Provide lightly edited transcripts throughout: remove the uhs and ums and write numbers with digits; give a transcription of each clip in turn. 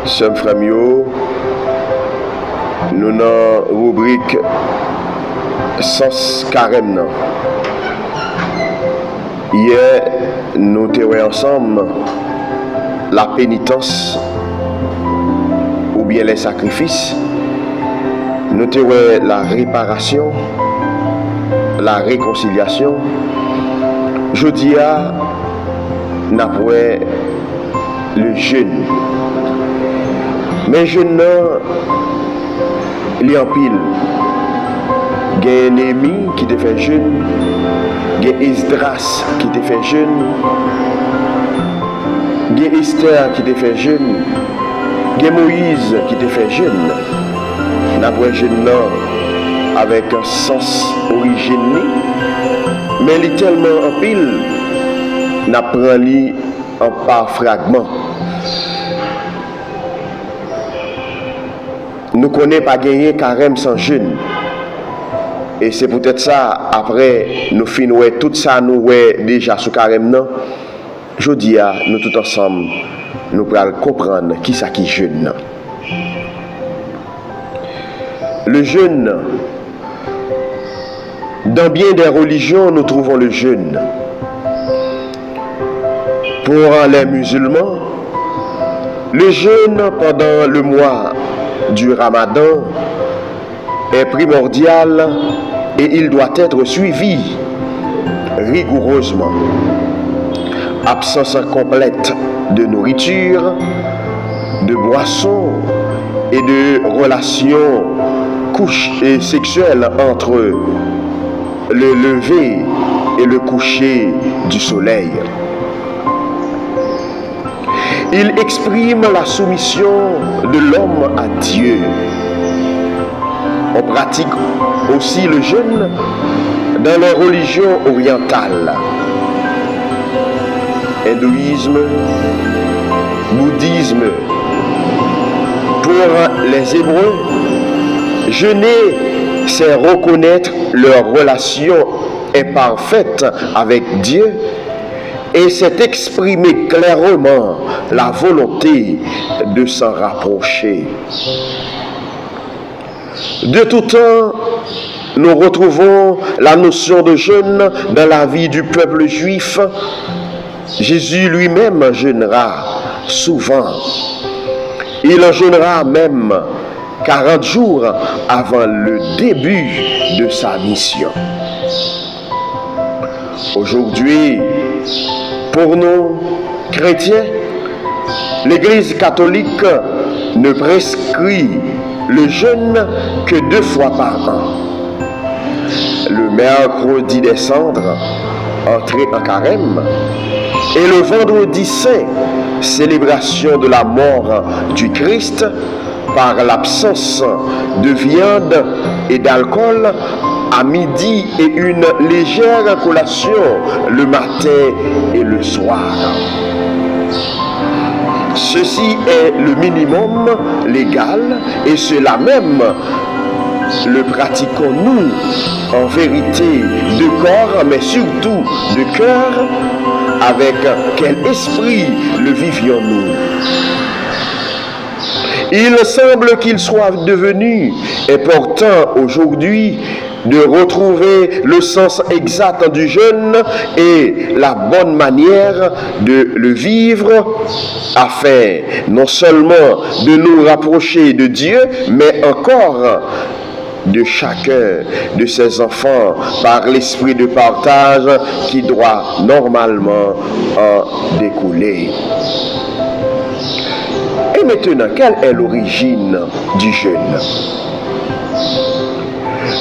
Sem frères yo, nous dans rubrique sens carême nan. Hier, nous étions ensemble la pénitence ou bien les sacrifices. Nous étions la réparation, la réconciliation. Jeudi, nous avons le jeûne. Mais jeûne, il y a un pile. Il y a Néhémie qui te fait jeûne. Il y a Esdras qui te fait jeûne. Il y a Esther qui te fait jeûne. Il y a Moïse qui te fait jeûne. Nous avons jeûne avec un sens originel. Mais il est tellement en pile. Nous apprenons en par fragment. Nous ne connaissons pas gagner carême sans jeûne. Et c'est peut-être ça, après, nous finissons tout ça, nous déjà sous carême. Je dis, nous tous ensemble, nous pourrons comprendre qui ça qui jeûne. Le jeûne, dans bien des religions, nous trouvons le jeûne. Pour les musulmans, le jeûne pendant le mois du Ramadan est primordial et il doit être suivi rigoureusement. Absence complète de nourriture, de boissons et de relations sexuelles entre le lever et le coucher du soleil. Il exprime la soumission de l'homme à Dieu. On pratique aussi le jeûne dans les religions orientales. Hindouisme, bouddhisme. Pour les Hébreux, jeûner, c'est reconnaître leur relation imparfaite avec Dieu et c'est exprimer clairement la volonté de s'en rapprocher. De tout temps, nous retrouvons la notion de jeûne dans la vie du peuple juif. Jésus lui-même jeûnera souvent. Il en jeûnera même 40 jours avant le début de sa mission. Aujourd'hui, pour nous, chrétiens, l'Église catholique ne prescrit le jeûne que 2 fois par an. Le mercredi des cendres, entrée en carême, et le vendredi saint, célébration de la mort du Christ par l'absence de viande et d'alcool à midi et une légère collation le matin et le soir. Ceci est le minimum légal et cela même le pratiquons-nous en vérité de corps mais surtout de cœur. Avec quel esprit le vivions-nous? Il semble qu'il soit devenu important aujourd'hui de retrouver le sens exact du jeûne et la bonne manière de le vivre afin non seulement de nous rapprocher de Dieu, mais encore de chacun de ses enfants par l'esprit de partage qui doit normalement en découler. Et maintenant, quelle est l'origine du jeûne?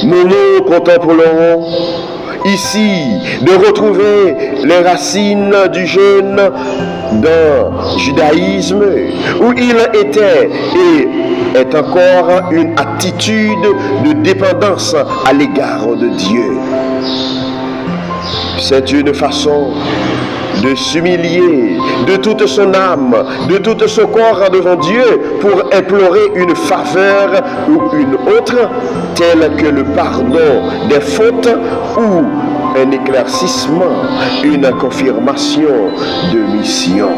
Nous contemplons ici de retrouver les racines du jeûne dans le judaïsme où il était et est encore une attitude de dépendance à l'égard de Dieu. C'est une façon de s'humilier de toute son âme, de tout son corps devant Dieu pour implorer une faveur ou une autre, telle que le pardon des fautes ou un éclaircissement, une confirmation de mission.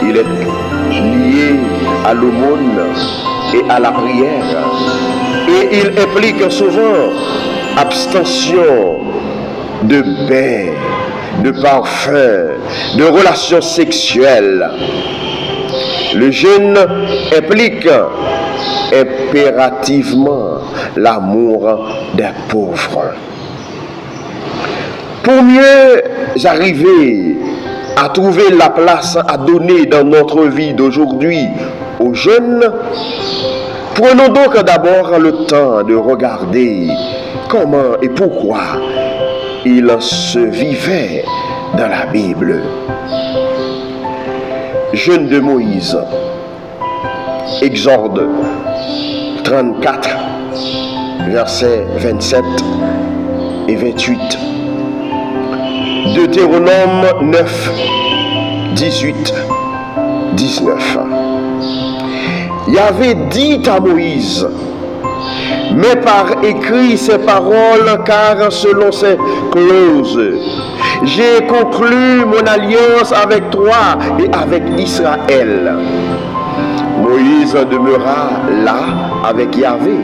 Il est lié à l'aumône et à la prière. Et il implique souvent abstention de bains, de parfums, de relations sexuelles. Le jeûne implique impérativement l'amour des pauvres. Pour mieux arriver à trouver la place à donner dans notre vie d'aujourd'hui aux jeunes, prenons donc d'abord le temps de regarder comment et pourquoi il se vivait dans la Bible. Jeûne de Moïse, Exode 34, versets 27 et 28. Deutéronome 9, 18, 19. Yahvé dit à Moïse: mets par écrit ces paroles, car selon ces clauses, j'ai conclu mon alliance avec toi et avec Israël. Moïse demeura là avec Yahvé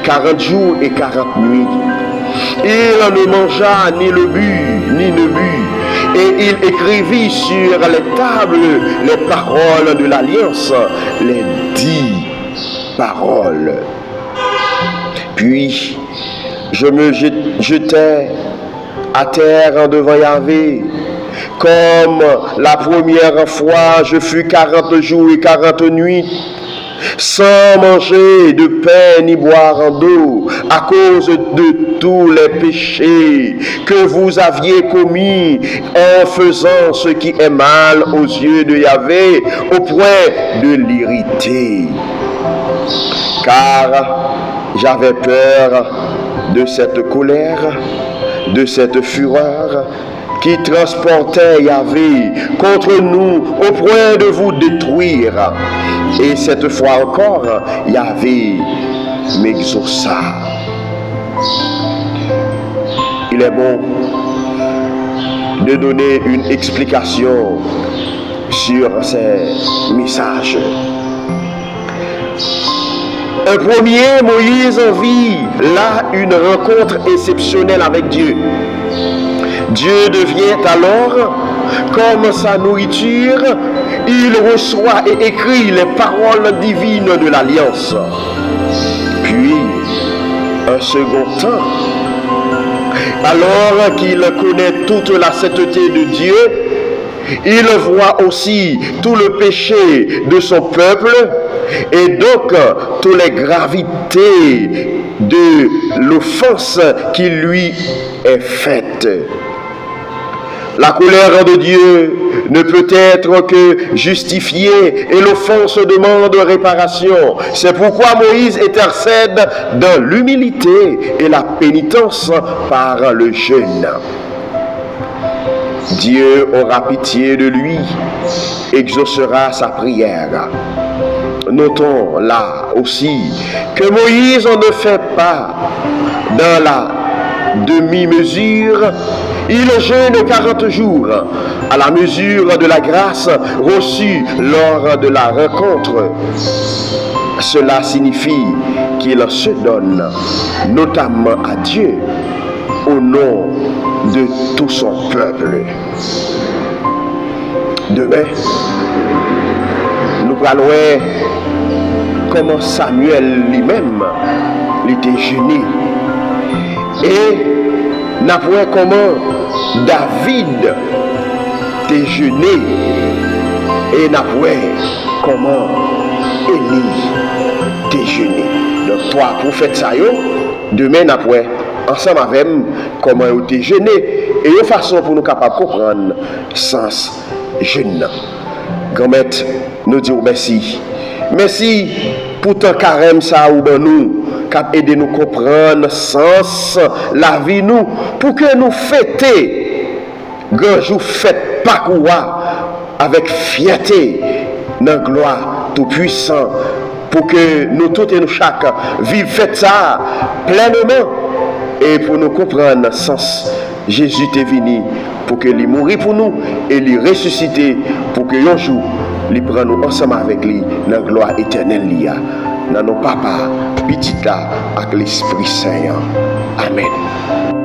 40 jours et 40 nuits. Il ne mangea ni le but, ni ne but, et il écrivit sur les tables les paroles de l'alliance, les 10 paroles. Puis je me jetai à terre devant Yahvé. Comme la première fois, je fus 40 jours et 40 nuits sans manger de pain ni boire d'eau, à cause de tous les péchés que vous aviez commis en faisant ce qui est mal aux yeux de Yahvé, au point de l'irriter. Car j'avais peur de cette colère, de cette fureur qui transportait Yahvé contre nous au point de vous détruire. Et cette fois encore, Yahvé m'exauça. Il est bon de donner une explication sur ces messages. Un premier, Moïse vit là une rencontre exceptionnelle avec Dieu. Dieu devient alors comme sa nourriture. Il reçoit et écrit les paroles divines de l'Alliance. Puis, un second temps, alors qu'il connaît toute la sainteté de Dieu, il voit aussi tout le péché de son peuple et donc toutes les gravités de l'offense qui lui est faite. La colère de Dieu ne peut être que justifiée et l'offense demande réparation. C'est pourquoi Moïse intercède dans l'humilité et la pénitence par le jeûne. Dieu aura pitié de lui, exaucera sa prière. Notons là aussi que Moïse ne fait pas dans la demi-mesure. Il jeûne 40 jours à la mesure de la grâce reçue lors de la rencontre. Cela signifie qu'il se donne notamment à Dieu au nom de tout son peuple. Demain, nous allons voir comment Samuel lui-même était jeûné. Et nous allons comment David était jeûné. Et nous allons comment Élie était jeûné. Donc, trois prophètes, ça y est, demain, nous allons ensemble avec comment ils ont été jeûnés et une façon pour nous capables de comprendre le sens jeûne. Grand-mère, nous disons merci. Merci pour ton carême ça ou ben nous qui aider nous comprendre le sens la vie nous pour que nous fêter grand jour fête parcours avec fierté dans gloire tout puissant pour que nous tous et nous chaque vivent fête ça pleinement. Et pour nous comprendre le sens, Jésus est venu pour que lui mourir pour nous et lui ressusciter pour que un jour li prend nous ensemble avec lui dans la gloire éternelle liya. Dans nos papa, petit là, avec l'Esprit Saint. Amen.